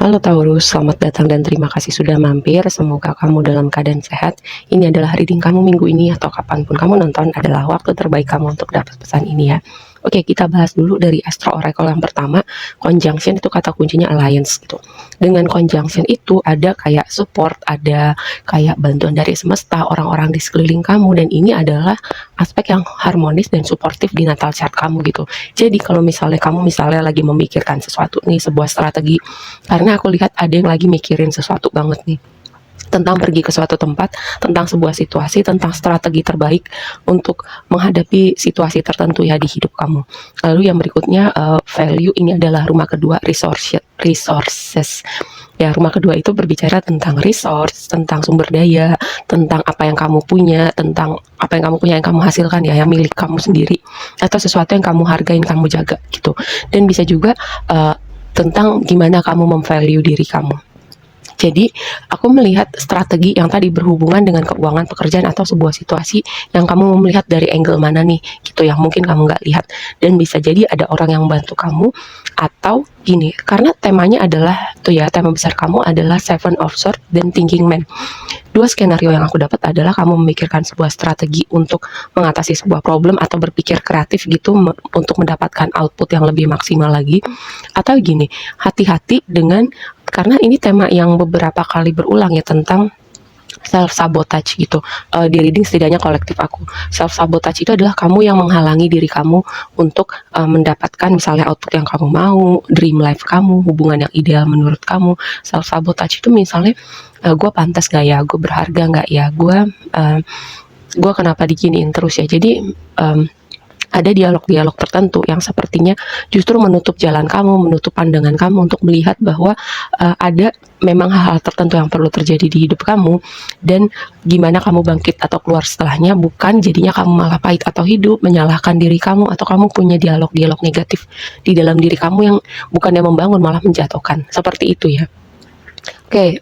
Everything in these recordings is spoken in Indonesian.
Halo Taurus, selamat datang dan terima kasih sudah mampir. Semoga kamu dalam keadaan sehat. Ini adalah reading kamu minggu ini atau kapanpun kamu nonton adalah waktu terbaik kamu untuk dapat pesan ini ya. Oke, kita bahas dulu dari Astro Oracle yang pertama. Conjunction itu kata kuncinya alliance gitu. Dengan conjunction itu ada kayak support, ada kayak bantuan dari semesta, orang-orang di sekeliling kamu, dan ini adalah aspek yang harmonis dan suportif di natal chart kamu gitu. Jadi kalau misalnya kamu lagi memikirkan sesuatu nih, sebuah strategi, karena aku lihat ada yang lagi mikirin sesuatu banget nih, tentang pergi ke suatu tempat, tentang sebuah situasi, tentang strategi terbaik untuk menghadapi situasi tertentu ya di hidup kamu. Lalu yang berikutnya, value ini adalah rumah kedua, resources. Ya, rumah kedua itu berbicara tentang resource, tentang sumber daya, tentang apa yang kamu punya, tentang apa yang kamu punya, yang kamu hasilkan ya, yang milik kamu sendiri, atau sesuatu yang kamu hargain, kamu jaga gitu. Dan bisa juga tentang gimana kamu memvalue diri kamu. Jadi aku melihat strategi yang tadi berhubungan dengan keuangan, pekerjaan, atau sebuah situasi yang kamu melihat dari angle mana nih gitu, yang mungkin kamu nggak lihat. Dan bisa jadi ada orang yang bantu kamu, atau gini, karena temanya adalah tuh ya, tema besar kamu adalah Seven of Swords dan Thinking Man. Dua skenario yang aku dapat adalah kamu memikirkan sebuah strategi untuk mengatasi sebuah problem, atau berpikir kreatif gitu untuk mendapatkan output yang lebih maksimal lagi. Atau gini, hati-hati dengan, karena ini tema yang beberapa kali berulang ya, tentang self sabotage gitu. Di reading setidaknya kolektif aku, self sabotage itu adalah kamu yang menghalangi diri kamu untuk mendapatkan misalnya output yang kamu mau, dream life kamu, hubungan yang ideal menurut kamu. Self sabotage itu misalnya, gue pantas gak ya, gue berharga gak ya, gue kenapa diginiin terus ya. Jadi ada dialog-dialog tertentu yang sepertinya justru menutup jalan kamu, menutup pandangan kamu untuk melihat bahwa ada memang hal-hal tertentu yang perlu terjadi di hidup kamu, dan gimana kamu bangkit atau keluar setelahnya, bukan jadinya kamu malah pahit atau hidup, menyalahkan diri kamu, atau kamu punya dialog-dialog negatif di dalam diri kamu yang bukannya membangun malah menjatuhkan. Seperti itu ya. Oke,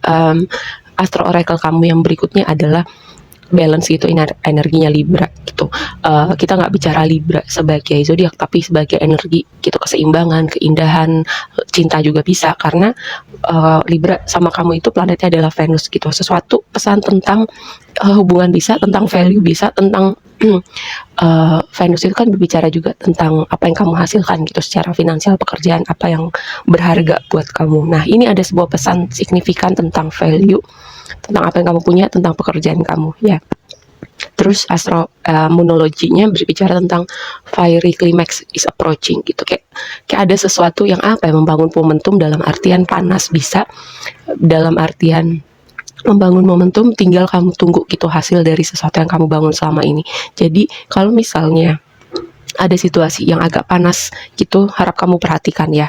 Astro Oracle kamu yang berikutnya adalah balance gitu, energinya Libra gitu. Kita nggak bicara Libra sebagai zodiak, tapi sebagai energi gitu, keseimbangan, keindahan, cinta juga bisa, karena Libra sama kamu itu planetnya adalah Venus gitu. Sesuatu pesan tentang hubungan bisa, tentang value bisa, tentang Venus itu kan berbicara juga tentang apa yang kamu hasilkan gitu, secara finansial, pekerjaan, apa yang berharga buat kamu. Nah, ini ada sebuah pesan signifikan tentang value, tentang apa yang kamu punya, tentang pekerjaan kamu ya. Terus monologinya berbicara tentang fiery climax is approaching gitu, kayak ada sesuatu yang membangun momentum, dalam artian panas bisa, dalam artian membangun momentum, tinggal kamu tunggu gitu hasil dari sesuatu yang kamu bangun selama ini. Jadi kalau misalnya ada situasi yang agak panas gitu, harap kamu perhatikan ya,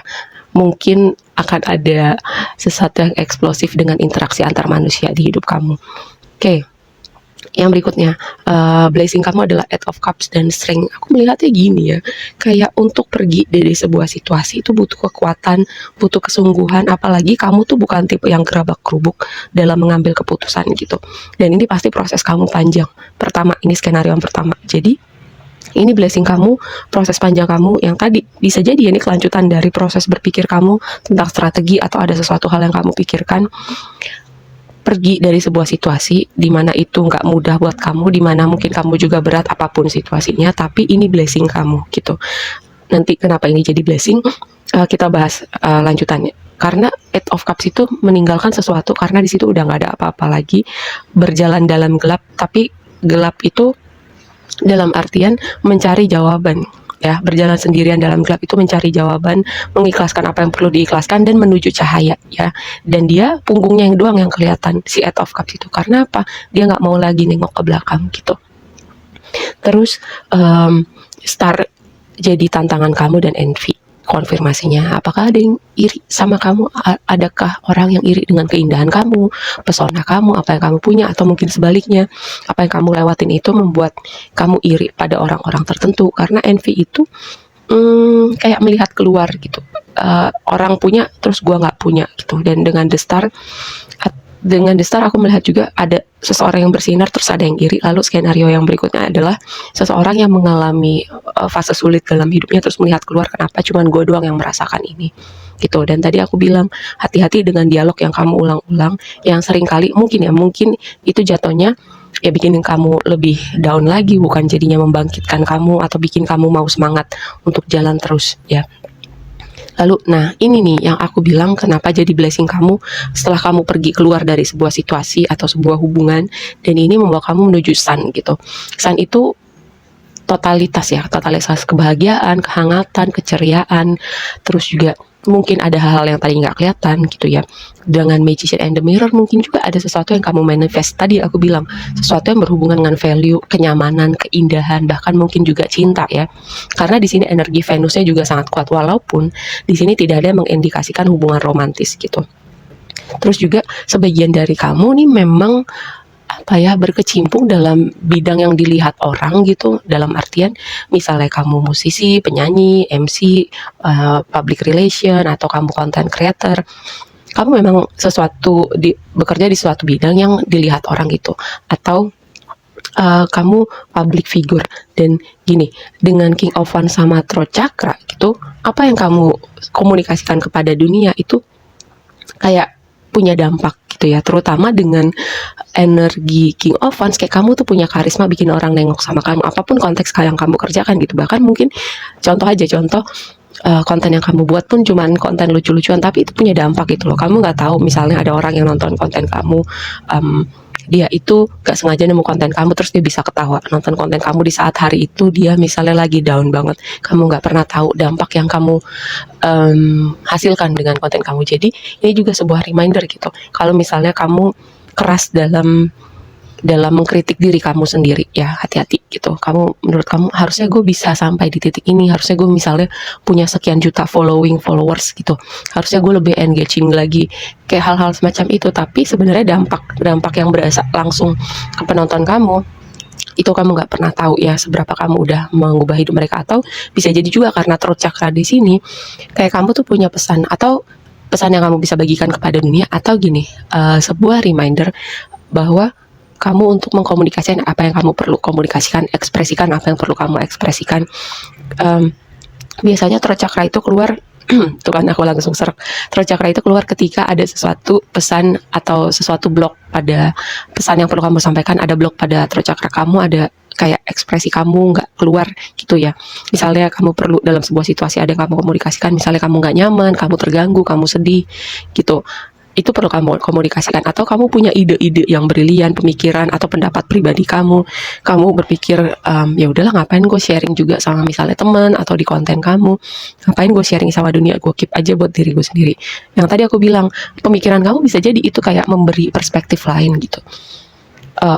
mungkin akan ada sesuatu yang eksplosif dengan interaksi antar manusia di hidup kamu. Oke, yang berikutnya, blessing kamu adalah Eight of Cups dan Strength. Aku melihatnya gini ya, kayak untuk pergi dari sebuah situasi itu butuh kekuatan, butuh kesungguhan, apalagi kamu tuh bukan tipe yang gerabak kerubuk dalam mengambil keputusan gitu. Dan ini pasti proses kamu panjang. Pertama, ini skenario yang pertama. Jadi ini blessing kamu, proses panjang kamu yang tadi bisa jadi ini kelanjutan dari proses berpikir kamu tentang strategi, atau ada sesuatu hal yang kamu pikirkan. Pergi dari sebuah situasi di mana itu nggak mudah buat kamu, di mana mungkin kamu juga berat apapun situasinya, tapi ini blessing kamu gitu. Nanti kenapa ini jadi blessing, kita bahas lanjutannya. Karena Eight of Cups itu meninggalkan sesuatu, karena di situ udah nggak ada apa-apa lagi, berjalan dalam gelap, tapi gelap itu dalam artian mencari jawaban ya, berjalan sendirian dalam gelap itu mencari jawaban, mengikhlaskan apa yang perlu diikhlaskan, dan menuju cahaya ya. Dan dia punggungnya yang doang yang kelihatan, si Eight of Cups itu. Karena apa? Dia nggak mau lagi nengok ke belakang gitu. Terus Star jadi tantangan kamu dan envy. Konfirmasinya, apakah ada yang iri sama kamu? Adakah orang yang iri dengan keindahan kamu, pesona kamu, apa yang kamu punya? Atau mungkin sebaliknya, apa yang kamu lewatin itu membuat kamu iri pada orang-orang tertentu? Karena envy itu kayak melihat keluar gitu, orang punya terus gua nggak punya gitu. Dan dengan The Star aku melihat juga ada seseorang yang bersinar, terus ada yang iri. Lalu skenario yang berikutnya adalah seseorang yang mengalami fase sulit dalam hidupnya, terus melihat keluar, kenapa cuman gue doang yang merasakan ini gitu. Dan tadi aku bilang hati-hati dengan dialog yang kamu ulang-ulang, yang seringkali mungkin itu jatuhnya ya bikin kamu lebih down lagi, bukan jadinya membangkitkan kamu atau bikin kamu mau semangat untuk jalan terus ya. Lalu, nah ini nih yang aku bilang kenapa jadi blessing kamu setelah kamu pergi keluar dari sebuah situasi atau sebuah hubungan, dan ini membawa kamu menuju sun gitu. Sun itu totalitas ya, totalitas kebahagiaan, kehangatan, keceriaan, terus juga mungkin ada hal-hal yang tadi nggak kelihatan gitu ya. Dengan Magician and the Mirror mungkin juga ada sesuatu yang kamu manifest. Tadi aku bilang sesuatu yang berhubungan dengan value, kenyamanan, keindahan, bahkan mungkin juga cinta ya. Karena di sini energi Venusnya juga sangat kuat, walaupun di sini tidak ada yang mengindikasikan hubungan romantis gitu. Terus juga sebagian dari kamu nih memang berkecimpung dalam bidang yang dilihat orang gitu, dalam artian misalnya kamu musisi, penyanyi, MC, public relation, atau kamu content creator, kamu memang bekerja di suatu bidang yang dilihat orang gitu, atau kamu public figure. Dan gini, dengan King of Wands sama Throat Chakra gitu, apa yang kamu komunikasikan kepada dunia itu kayak punya dampak gitu ya, terutama dengan energi King of Wands, kayak kamu tuh punya karisma bikin orang nengok sama kamu, apapun konteks yang kamu kerjakan gitu. Bahkan mungkin contoh konten yang kamu buat pun cuman konten lucu-lucuan, tapi itu punya dampak gitu loh. Kamu nggak tahu misalnya ada orang yang nonton konten kamu, dia itu gak sengaja nemu konten kamu, terus dia bisa ketawa nonton konten kamu di saat hari itu dia misalnya lagi down banget. Kamu gak pernah tahu dampak yang kamu hasilkan dengan konten kamu. Jadi ini juga sebuah reminder gitu, kalau misalnya kamu keras dalam mengkritik diri kamu sendiri ya, hati-hati gitu. Menurut kamu harusnya gue bisa sampai di titik ini, harusnya gue misalnya punya sekian juta followers gitu, harusnya gue lebih engaging lagi, kayak hal-hal semacam itu. Tapi sebenarnya dampak yang berasa langsung ke penonton kamu itu kamu nggak pernah tahu ya, seberapa kamu udah mengubah hidup mereka. Atau bisa jadi juga karena Throat Chakra di sini, kayak kamu tuh punya pesan yang kamu bisa bagikan kepada dunia, atau gini, sebuah reminder bahwa kamu untuk mengkomunikasikan apa yang kamu perlu komunikasikan, ekspresikan apa yang perlu kamu ekspresikan. Biasanya Throat Chakra itu keluar tuh kan aku langsung serak. Throat Chakra itu keluar ketika ada sesuatu pesan atau sesuatu blok pada pesan yang perlu kamu sampaikan, ada blok pada Throat Chakra kamu, ada kayak ekspresi kamu nggak keluar gitu ya. Misalnya kamu perlu dalam sebuah situasi ada yang kamu komunikasikan, misalnya kamu nggak nyaman, kamu terganggu, kamu sedih gitu, itu perlu kamu komunikasikan. Atau kamu punya ide-ide yang brilian, pemikiran atau pendapat pribadi kamu berpikir, ya udahlah ngapain gue sharing juga sama misalnya teman atau di konten kamu, ngapain gue sharing sama dunia, gue keep aja buat diri gue sendiri. Yang tadi aku bilang, pemikiran kamu bisa jadi itu kayak memberi perspektif lain gitu,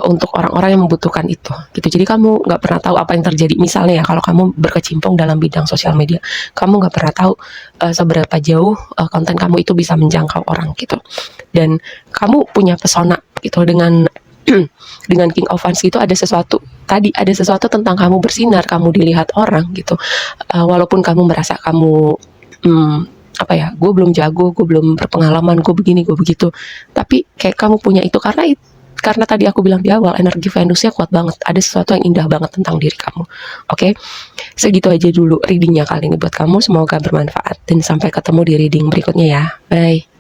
untuk orang-orang yang membutuhkan itu gitu. Jadi kamu nggak pernah tahu apa yang terjadi. Misalnya ya, kalau kamu berkecimpung dalam bidang sosial media, kamu nggak pernah tahu seberapa jauh konten kamu itu bisa menjangkau orang gitu. Dan kamu punya pesona gitu dengan dengan King of Wands itu, ada sesuatu tentang kamu bersinar, kamu dilihat orang gitu. Walaupun kamu merasa kamu gue belum jago, gue belum berpengalaman, gue begini, gue begitu, tapi kayak kamu punya itu karena tadi aku bilang di awal, energi Venusnya kuat banget. Ada sesuatu yang indah banget tentang diri kamu. Oke, segitu aja dulu readingnya kali ini buat kamu. Semoga bermanfaat dan sampai ketemu di reading berikutnya ya. Bye.